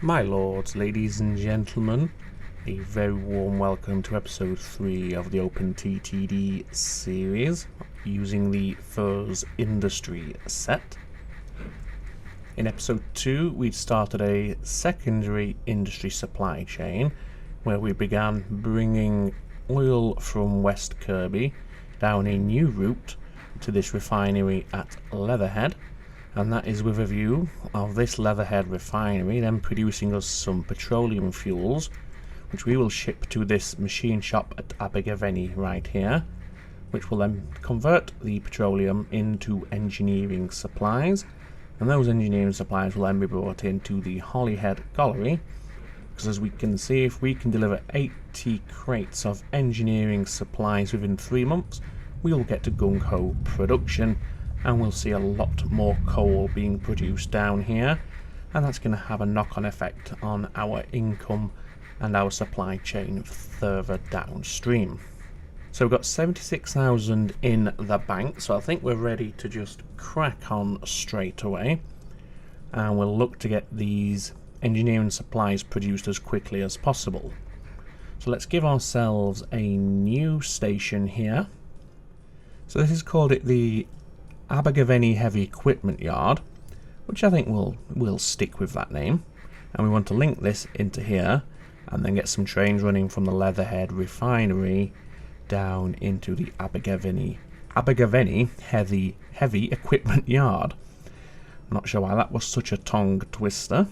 My lords, ladies and gentlemen, a very warm welcome to episode 3 of the OpenTTD series using the FIRS industry set. In episode 2 we started a secondary industry supply chain where we began bringing oil from West Kirby down a new route to this refinery at Leatherhead. And that is with a view of this Leatherhead refinery then producing us some petroleum fuels, which we will ship to this machine shop at Abergavenny right here, which will then convert the petroleum into engineering supplies, and those engineering supplies will then be brought into the Holyhead Gallery, because as we can see, if we can deliver 80 crates of engineering supplies within 3 months, we will get to gung-ho production, and we'll see a lot more coal being produced down here, and that's going to have a knock-on effect on our income and our supply chain further downstream. So we've got 76,000 in the bank, so I think we're ready to just crack on straight away, and we'll look to get these engineering supplies produced as quickly as possible. So let's give ourselves a new station here. So this is called the Abergavenny Heavy Equipment Yard, which I think we'll stick with that name, and we want to link this into here and then get some trains running from the Leatherhead refinery down into the Abergavenny Heavy Equipment Yard. I'm not sure why that was such a tongue twister.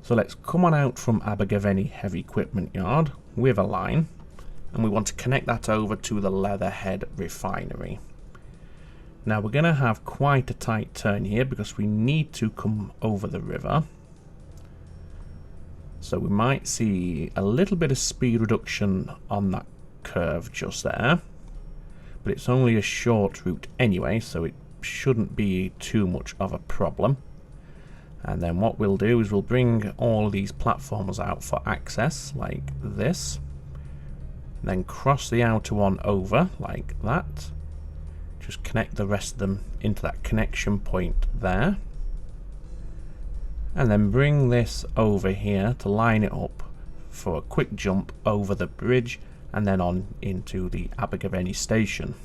So let's come on out from Abergavenny Heavy Equipment Yard with a line, and we want to connect that over to the Leatherhead refinery. Now we're going to have quite a tight turn here because we need to come over the river. So we might see a little bit of speed reduction on that curve just there. But it's only a short route anyway, so it shouldn't be too much of a problem. And then what we'll do is we'll bring all these platforms out for access like this. Then cross the outer one over like that. Just connect the rest of them into that connection point there, and then bring this over here to line it up for a quick jump over the bridge and then on into the Abergavenny station.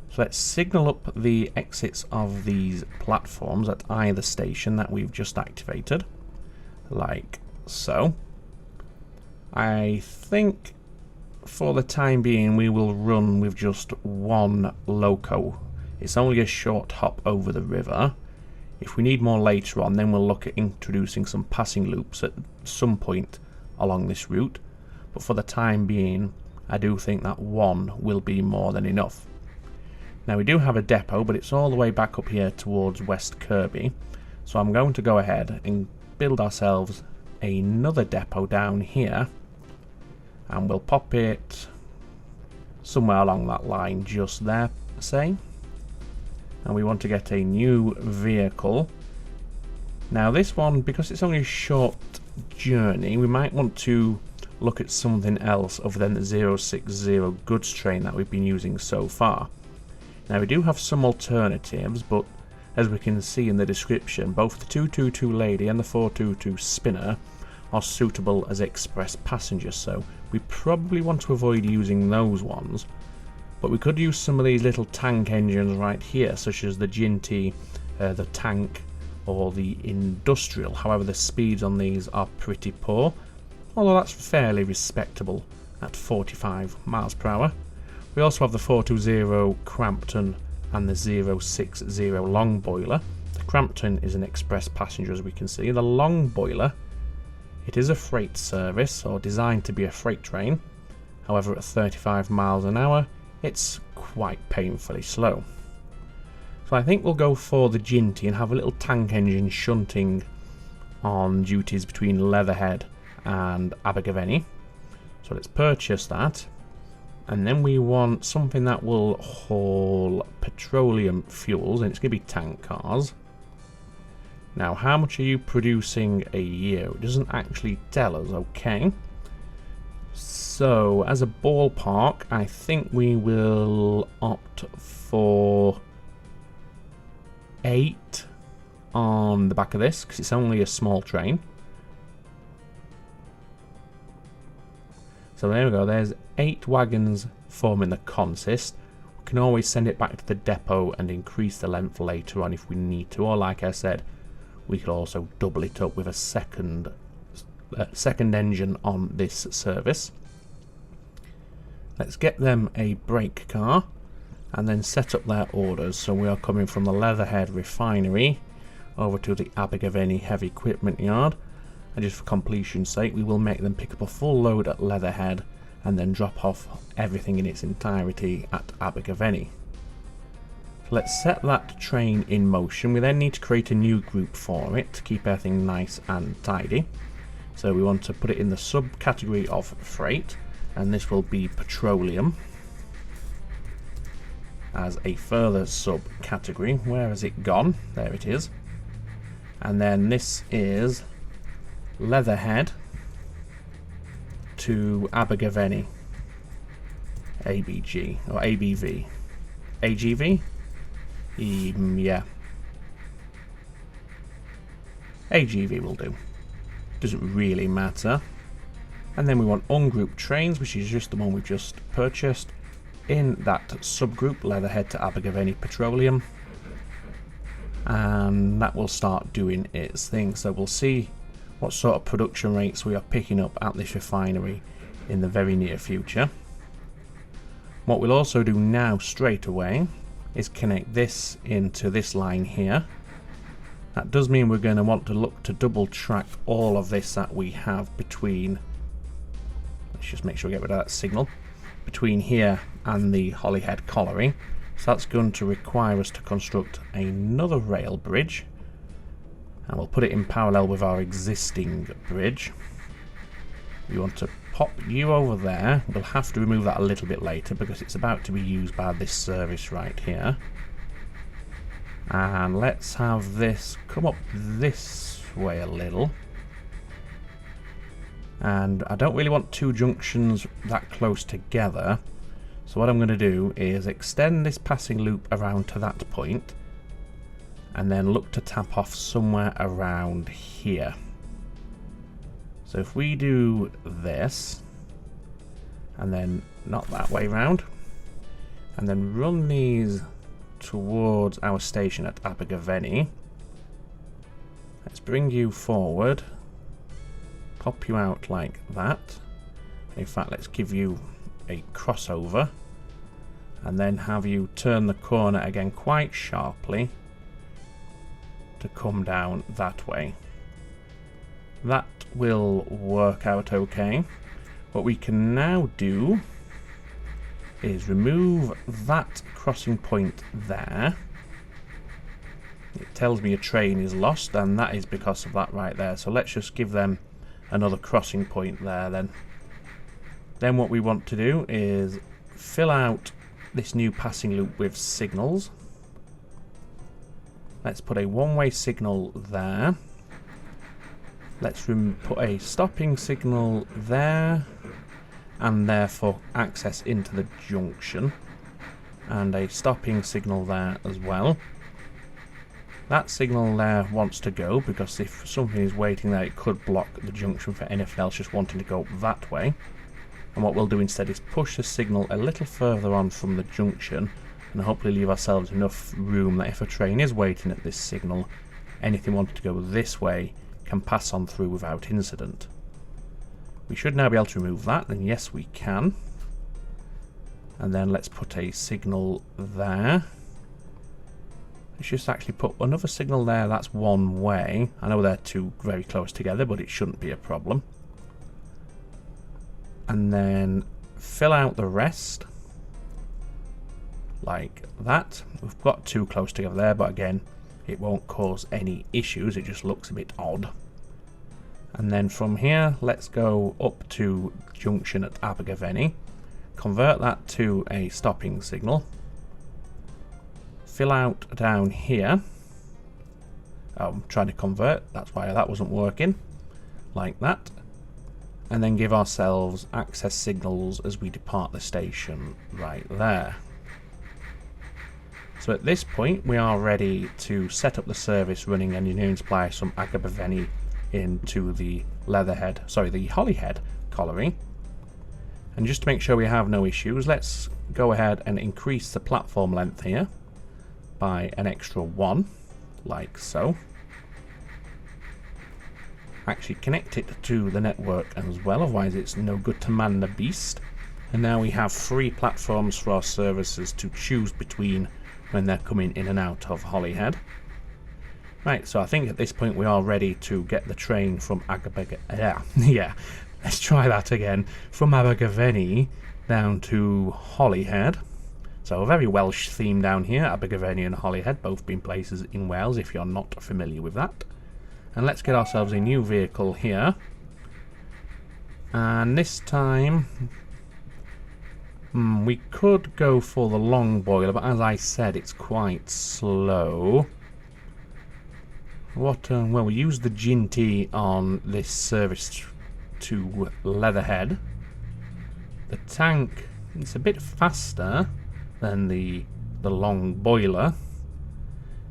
So let's signal up the exits of these platforms at either station that we've just activated like so. I think for the time being we will run with just one loco. It's only a short hop over the river. If we need more later on, then we'll look at introducing some passing loops at some point along this route, but for the time being I do think that one will be more than enough. Now we do have a depot, but it's all the way back up here towards West Kirby, so I'm going to go ahead and build ourselves another depot down here, and we'll pop it somewhere along that line just there, say. And we want to get a new vehicle. Now this one, because it's only a short journey, we might want to look at something else other than the 060 goods train that we've been using so far. Now we do have some alternatives, but as we can see in the description, both the 222 Lady and the 422 Spinner are suitable as express passengers, so we probably want to avoid using those ones. But we could use some of these little tank engines right here, such as the Ginty, the Tank, or the Industrial. However, the speeds on these are pretty poor, although that's fairly respectable at 45 miles per hour. We also have the 420 Crampton and the 060 Long Boiler. The Crampton is an express passenger, as we can see. The Long Boiler, it is a freight service, or designed to be a freight train. However, at 35 miles an hour, it's quite painfully slow. So I think we'll go for the Ginty and have a little tank engine shunting on duties between Leatherhead and Abergavenny. So let's purchase that. And then we want something that will haul petroleum fuels, and it's going to be tank cars. Now, how much are you producing a year? It doesn't actually tell us, okay. So, as a ballpark, I think we will opt for 8 on on the back of this because it's only a small train. So there we go, there's 8 wagons forming the consist. We can always send it back to the depot and increase the length later on if we need to, or like I said, we could also double it up with a second engine on this service. Let's get them a brake car and then set up their orders. So we are coming from the Leatherhead refinery over to the Abergavenny heavy equipment yard, and just for completion's sake we will make them pick up a full load at Leatherhead and then drop off everything in its entirety at Abergavenny. Let's set that train in motion. We then need to create a new group for it to keep everything nice and tidy. So we want to put it in the subcategory of freight, and this will be petroleum as a further subcategory. Where has it gone? There it is. And then this is Leatherhead to Abergavenny, ABG or ABV, AGV. Yeah, AGV will do, doesn't really matter. And then we want ungrouped trains, which is just the one we've just purchased, in that subgroup Leatherhead to Abergavenny Petroleum, and that will start doing its thing. So we'll see what sort of production rates we are picking up at this refinery in the very near future. What we'll also do now straight away is connect this into this line here. That does mean we're going to want to look to double track all of this that we have between, let's just make sure we get rid of that signal, between here and the Holyhead colliery. So that's going to require us to construct another rail bridge, and we'll put it in parallel with our existing bridge. We want to pop you over there. We'll have to remove that a little bit later because it's about to be used by this service right here. And let's have this come up this way a little. And I don't really want 2 junctions that close together, so what I'm going to do is extend this passing loop around to that point and then look to tap off somewhere around here. So if we do this and then not that way round and then run these towards our station at Abergavenny, let's bring you forward, pop you out like that. In fact, let's give you a crossover and then have you turn the corner again quite sharply to come down that way. That will work out okay. What we can now do is remove that crossing point there. It tells me a train is lost, and that is because of that right there. So let's just give them another crossing point there then. Then what we want to do is fill out this new passing loop with signals. Let's put a one-way signal there. Let's put a stopping signal there, and therefore access into the junction, and a stopping signal there as well. That signal there wants to go because if something is waiting there, it could block the junction for anything else just wanting to go that way. And what we'll do instead is push the signal a little further on from the junction and hopefully leave ourselves enough room that if a train is waiting at this signal, anything wanting to go this way can pass on through without incident. We should now be able to remove that, and yes we can. And then let's put a signal there. Let's just actually put another signal there, that's one way. I know they're two very close together, but it shouldn't be a problem. And then fill out the rest like that. We've got two close together there, but again, it won't cause any issues, it just looks a bit odd. And then from here, let's go up to junction at Abergavenny, convert that to a stopping signal, fill out down here. I'm trying to convert, that's why that wasn't working, like that. And then give ourselves access signals as we depart the station right there. So at this point we are ready to set up the service running engineering supply some Abergavenny into the the Holyhead colliery. And just to make sure we have no issues, let's go ahead and increase the platform length here by an extra 1, like so. Actually connect it to the network as well, otherwise it's no good to man the beast. And now we have 3 platforms for our services to choose between when they're coming in and out of Holyhead. Right, so I think at this point we are ready to get the train from let's try that again. From Abergavenny down to Holyhead. So a very Welsh theme down here, Abergavenny and Holyhead, both being places in Wales if you're not familiar with that. And let's get ourselves a new vehicle here. And this time we could go for the long boiler, but as I said, it's quite slow. Well, we use the Ginty on this service to Leatherhead. The tank is a bit faster than the long boiler.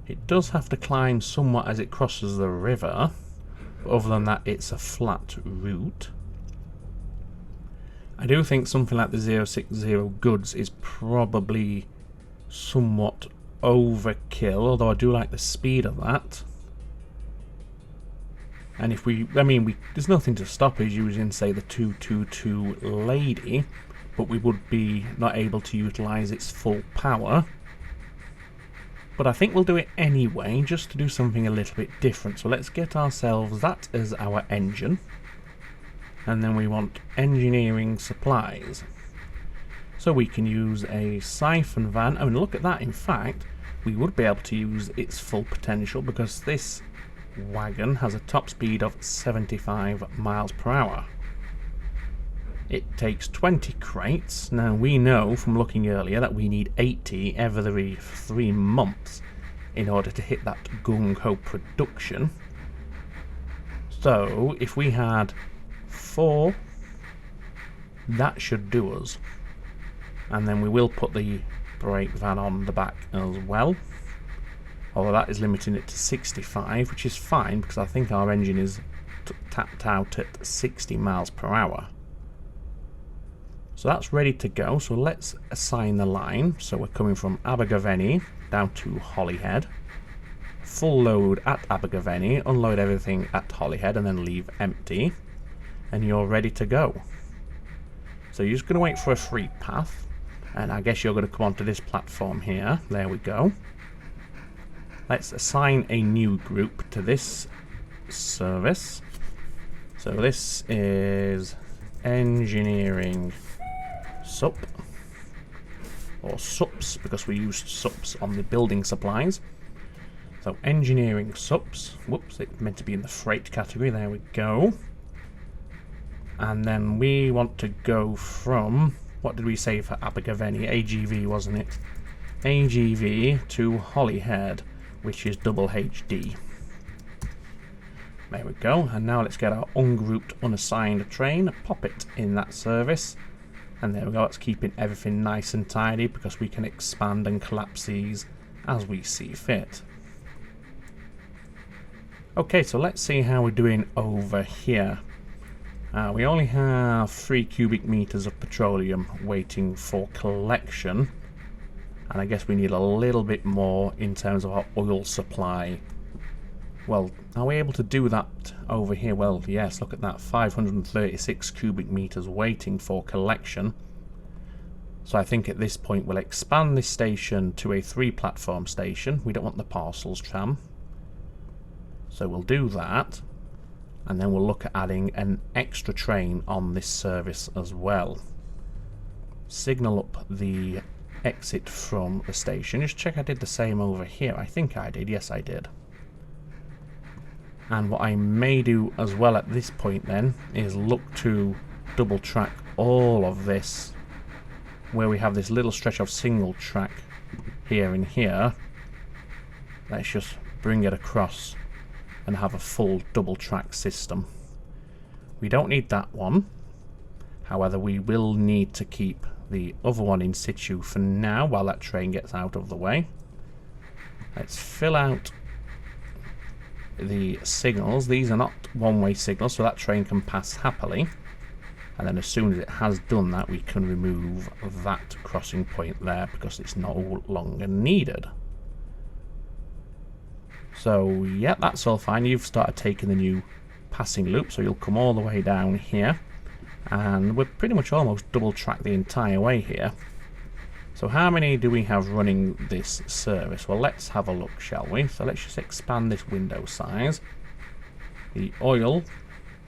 It does have to climb somewhat as it crosses the river, but other than that it's a flat route. I do think something like the 060 goods is probably somewhat overkill, although I do like the speed of that. And if there's nothing to stop us using, say, the 222 Lady, but we would be not able to utilise its full power. But I think we'll do it anyway, just to do something a little bit different. So let's get ourselves that as our engine. And then we want engineering supplies. So we can use a siphon van. Oh, and look at that, in fact, we would be able to use its full potential because this wagon has a top speed of 75 miles per hour. It takes 20 crates. Now we know from looking earlier that we need 80 every 3 months in order to hit that gung-ho production. So if we had 4, that should do us. And then we will put the brake van on the back as well. Although that is limiting it to 65, which is fine because I think our engine is tapped out at 60 miles per hour. So that's ready to go. So let's assign the line. So we're coming from Abergavenny down to Holyhead. Full load at Abergavenny, unload everything at Holyhead and then leave empty. And you're ready to go. So you're just going to wait for a free path. And I guess you're going to come onto this platform here. There we go. Let's assign a new group to this service. So this is engineering sup, or sups because we used sups on the building supplies. So engineering sups, whoops, it's meant to be in the freight category, there we go. And then we want to go from, what did we say for Abergavenny? AGV, wasn't it? AGV to Holyhead, which is double HD. There we go, and now let's get our ungrouped, unassigned train, pop it in that service, and there we go, it's keeping everything nice and tidy because we can expand and collapse these as we see fit. Okay, so let's see how we're doing over here. We only have 3 cubic meters of petroleum waiting for collection. And I guess we need a little bit more in terms of our oil supply. Well, are we able to do that over here? Well, yes, look at that, 536 cubic meters waiting for collection. So I think at this point we'll expand this station to a 3-platform station. We don't want the parcels tram. So we'll do that. And then we'll look at adding an extra train on this service as well. Signal up the exit from the station. Just check I did the same over here. I think I did. Yes, I did. And what I may do as well at this point then is look to double track all of this where we have this little stretch of single track here and here. Let's just bring it across and have a full double track system. We don't need that one. However, we will need to keep the other one in situ for now while that train gets out of the way. Let's fill out the signals. These are not one-way signals, so that train can pass happily. And then as soon as it has done that, we can remove that crossing point there because it's no longer needed. So yeah, that's all fine. You've started taking the new passing loop, so you'll come all the way down here, and we're pretty much almost double tracked the entire way here. So how many do we have running this service? Well, let's have a look, shall we? So let's just expand this window size. The oil,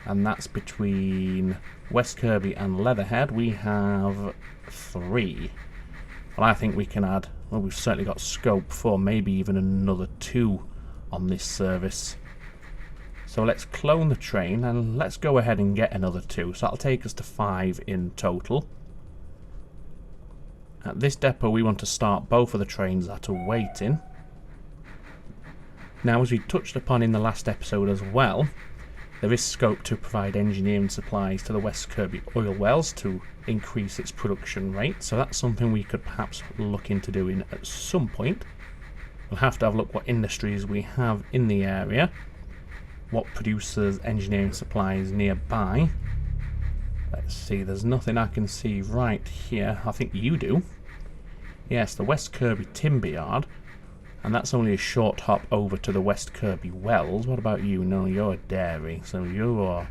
and that's between West Kirby and Leatherhead, we have 3. Well, I think we can add, well, we've certainly got scope for maybe even another 2 on this service. So let's clone the train and let's go ahead and get another 2. So that'll take us to 5 in total. At this depot we want to start both of the trains that are waiting. Now, as we touched upon in the last episode as well, there is scope to provide engineering supplies to the West Kirby oil wells to increase its production rate, so that's something we could perhaps look into doing at some point. We'll have to have a look what industries we have in the area, what producers engineering supplies nearby. Let's see, there's nothing I can see right here. I think you do. Yes, the West Kirby Timber Yard, and that's only a short hop over to the West Kirby Wells. What about you? No, you're a dairy, so you're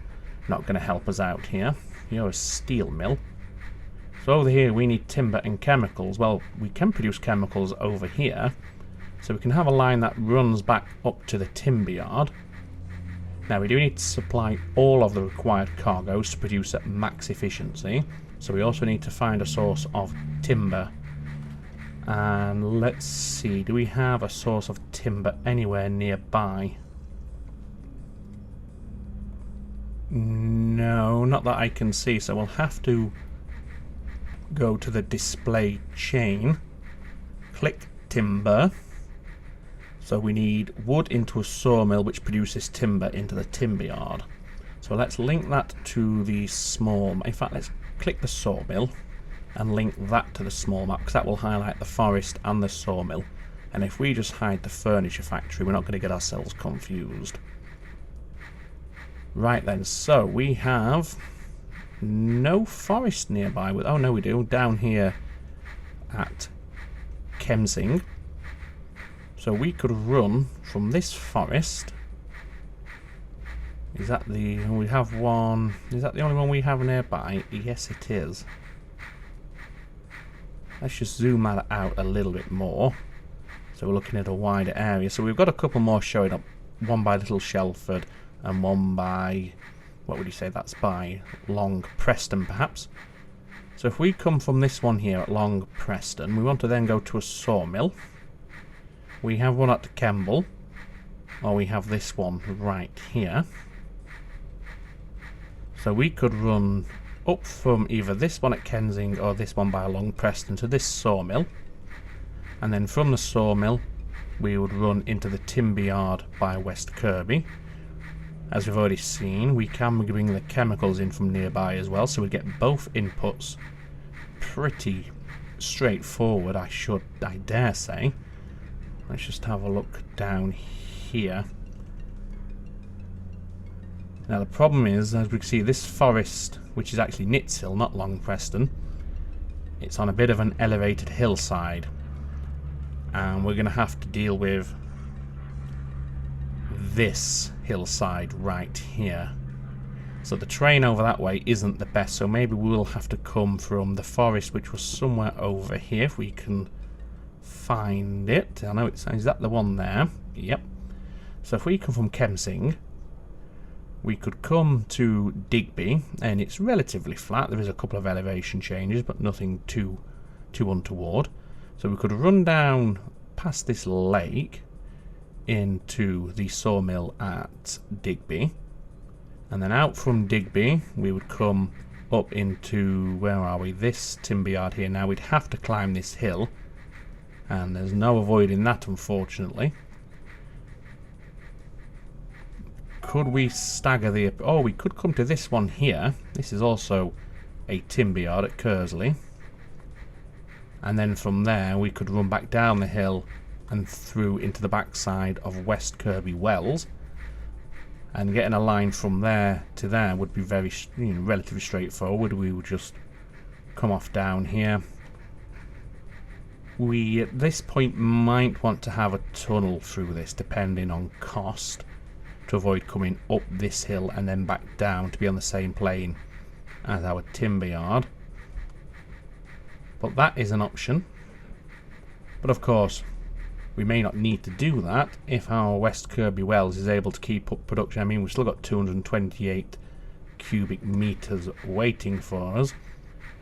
not going to help us out here. You're a steel mill. So over here we need timber and chemicals. Well, we can produce chemicals over here, so we can have a line that runs back up to the timber yard. Now, we do need to supply all of the required cargoes to produce at max efficiency, so we also need to find a source of timber. And let's see, do we have a source of timber anywhere nearby? No, not that I can see, so we'll have to go to the display chain, click timber. So we need wood into a sawmill which produces timber into the timber yard. So let's link that to the small, in fact let's click the sawmill and link that to the small map, because that will highlight the forest and the sawmill. And if we just hide the furniture factory, we're not going to get ourselves confused. Right then, so we have no forest nearby. Oh no, we do, down here at Kemsing. So we could run from this forest. Is that the, we have one, is that the only one we have nearby? Yes it is. Let's just zoom that out a little bit more, so we're looking at a wider area. So we've got a couple more showing up, one by Little Shelford and one by, what would you say that's by, Long Preston perhaps. So if we come from this one here at Long Preston, we want to then go to a sawmill. We have one at Kemble, or we have this one right here. So we could run up from either this one at Kensing or this one by Long Preston to this sawmill, and then from the sawmill we would run into the timber yard by West Kirby. As we've already seen, we can bring the chemicals in from nearby as well, so we get both inputs pretty straightforward, I dare say. Let's just have a look down here. Now the problem is, as we can see, this forest, which is actually Nitshill, not Long Preston, it's on a bit of an elevated hillside, and we're going to have to deal with this hillside right here. So the train over that way isn't the best, so maybe we'll have to come from the forest, which was somewhere over here, if we can find it. I know it's, is that the one there? Yep. So if we come from Kemsing, we could come to Digby, and it's relatively flat. There is a couple of elevation changes, but nothing too untoward. So we could run down past this lake into the sawmill at Digby, and then out from Digby we would come up into, where are we, this timber yard here. Now we'd have to climb this hill, and there's no avoiding that, unfortunately. Could we stagger the... oh, we could come to this one here. This is also a timber yard at Kersley. And then from there we could run back down the hill and through into the backside of West Kirby Wells, and getting a line from there to there would be very, relatively straightforward. We would just come off down here. We at this point might want to have a tunnel through this, depending on cost, to avoid coming up this hill and then back down to be on the same plane as our timber yard. But that is an option. But of course, we may not need to do that if our West Kirby Wells is able to keep up production. I mean, we've still got 228 cubic meters waiting for us,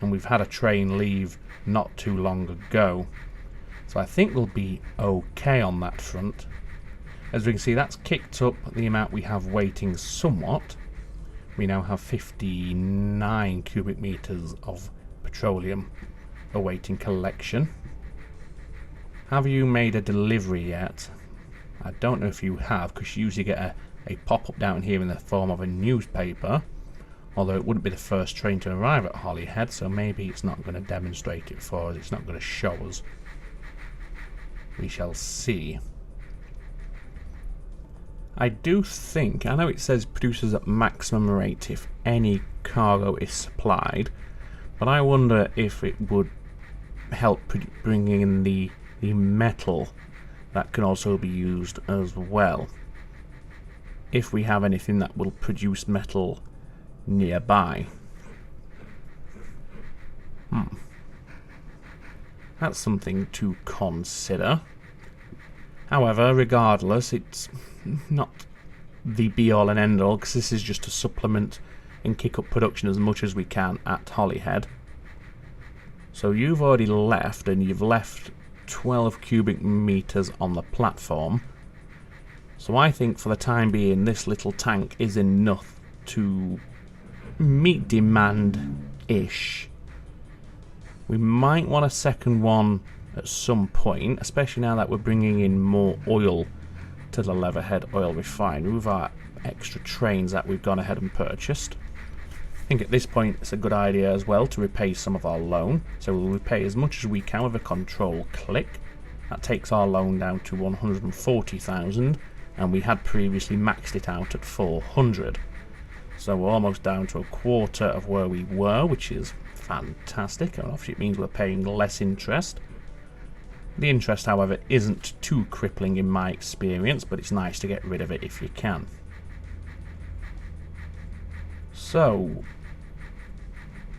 and we've had a train leave not too long ago. So I think we'll be okay on that front. As we can see, that's kicked up the amount we have waiting somewhat. We now have 59 cubic meters of petroleum awaiting collection. Have you made a delivery yet? I don't know if you have, because you usually get a pop-up down here in the form of a newspaper, although it wouldn't be the first train to arrive at Holyhead, so maybe it's not going to demonstrate it for us, it's not going to show us. We shall see. I do think, I know it says produces at maximum rate if any cargo is supplied, but I wonder if it would help bringing in the metal that can also be used as well. If we have anything that will produce metal nearby. That's something to consider. However, regardless, it's not the be-all and end-all, because this is just to supplement and kick up production as much as we can at Holyhead. So you've already left, and you've left 12 cubic meters on the platform. So I think for the time being, this little tank is enough to meet demand-ish. We might want a second one at some point, especially now that we're bringing in more oil to the Leatherhead oil refinery with our extra trains that we've gone ahead and purchased. I think at this point it's a good idea as well to repay some of our loan, so we'll repay as much as we can with a control click. That takes our loan down to 140,000, and we had previously maxed it out at 400. So we're almost down to a quarter of where we were, which is fantastic, and obviously it means we're paying less interest. The interest, however, isn't too crippling in my experience, but it's nice to get rid of it if you can. So,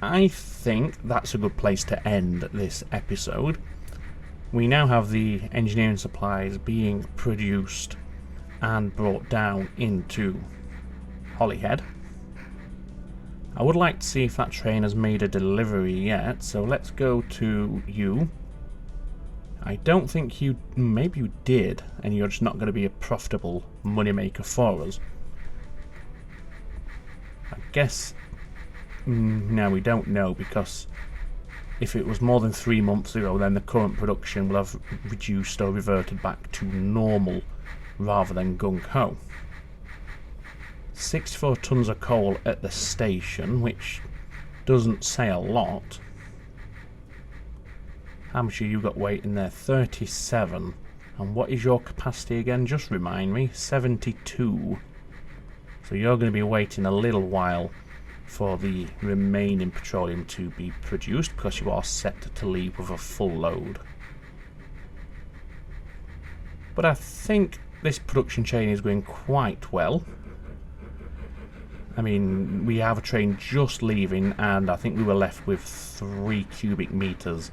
I think that's a good place to end this episode. We now have the engineering supplies being produced and brought down into Holyhead. I would like to see if that train has made a delivery yet, so let's go to you. I don't think you... maybe you did, and you're just not going to be a profitable moneymaker for us. I guess... no, we don't know, because if it was more than 3 months ago, then the current production will have reduced or reverted back to normal rather than gung-ho. 64 tons of coal at the station, which doesn't say a lot. How much have you got waiting there? 37. And what is your capacity again? Just remind me. 72. So you're going to be waiting a little while for the remaining petroleum to be produced, because you are set to leave with a full load. But I think this production chain is going quite well. I mean, we have a train just leaving, and I think we were left with 3 cubic meters.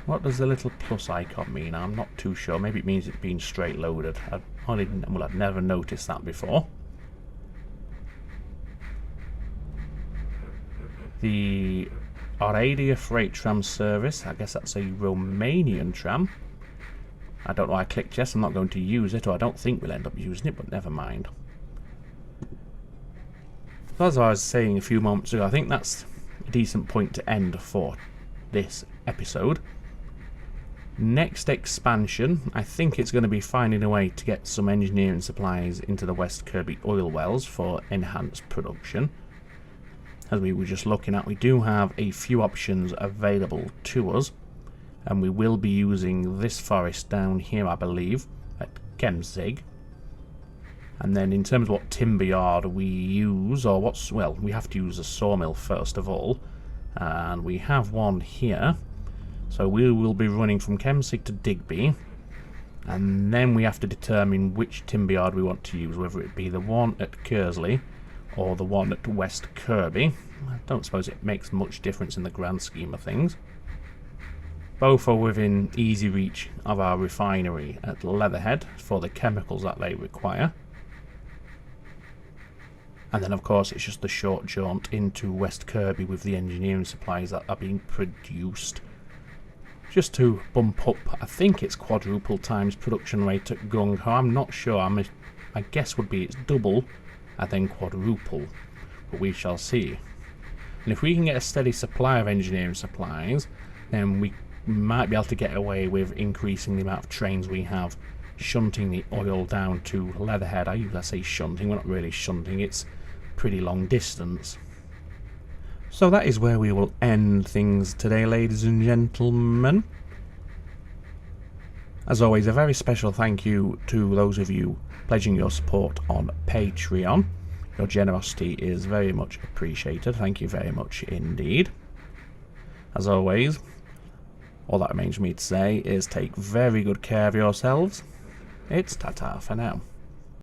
What does the little plus icon mean? I'm not too sure. Maybe it means it's been straight loaded. I've never noticed that before. The Aradia freight tram service, I guess that's a Romanian tram. I don't know why I clicked yes, I'm not going to use it, or I don't think we'll end up using it, but never mind. As I was saying a few moments ago, I think that's a decent point to end for this episode. Next expansion, I think it's going to be finding a way to get some engineering supplies into the West Kirby oil wells for enhanced production. As we were just looking at, we do have a few options available to us. and we will be using this forest down here, I believe, at Kemzig. And then in terms of what timber yard we use, or what's, well, we have to use a sawmill first of all, and we have one here. So we will be running from Kemzig to Digby, and then we have to determine which timber yard we want to use, whether it be the one at Kersley or the one at West Kirby. I don't suppose it makes much difference in the grand scheme of things. Both are within easy reach of our refinery at Leatherhead for the chemicals that they require. And then of course it's just the short jaunt into West Kirby with the engineering supplies that are being produced. Just to bump up, I think it's quadruple times production rate at Gung Ho. I'm not sure. My guess would be it's double and then quadruple, but we shall see. And if we can get a steady supply of engineering supplies, then we might be able to get away with increasing the amount of trains we have, shunting the oil down to Leatherhead. I say shunting, we're not really shunting, it's pretty long distance. So that is where we will end things today, ladies and gentlemen. As always, a very special thank you to those of you pledging your support on Patreon. Your generosity is very much appreciated. Thank you very much indeed. As always, all that remains for me to say is take very good care of yourselves. It's ta-ta for now.